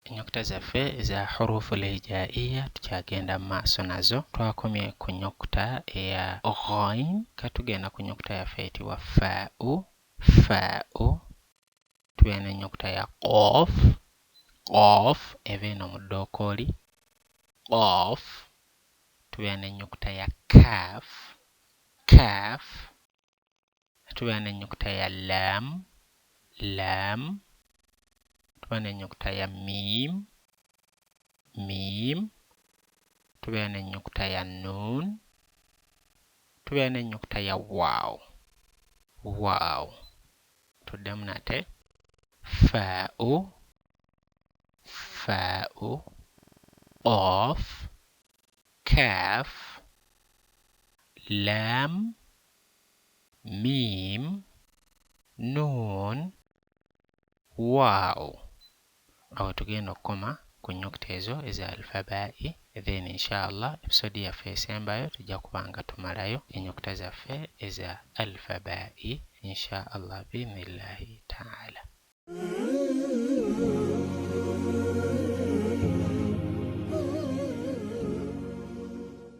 Enyukuta zaffe eza hurufu lhijaiya tukyagenda mu maaso nazo. Twakomye ku nyukuta eya ghain, katugenda ku nyukuta yaffe eyitibwa fa'u. Fa'u tubeera n'ennyukuta ya qaf. Qaf eva eno mu ddookooli. Qaf tubeera n'ennyukuta ya kaf. Kaf tubeera n'ennyukuta ya lam. Lam tubeera n'ennyukuta ya mim. Mim tubeera n'ennyukuta ya nun. Tubeera n'ennyukuta ya waaw. Waaw tuddemu nate fa'u. Fa'u, qaf, kaf, lam, mim, nun, waaw. Awo tugenda okukoma ku nnyukuta ezo eza alphabai, then inshallah episode yaffe esembayo tujja kuba nga tumalayo ennyukuta zaffe eza alphabai inshallah bi'idhnillahi ta'ala.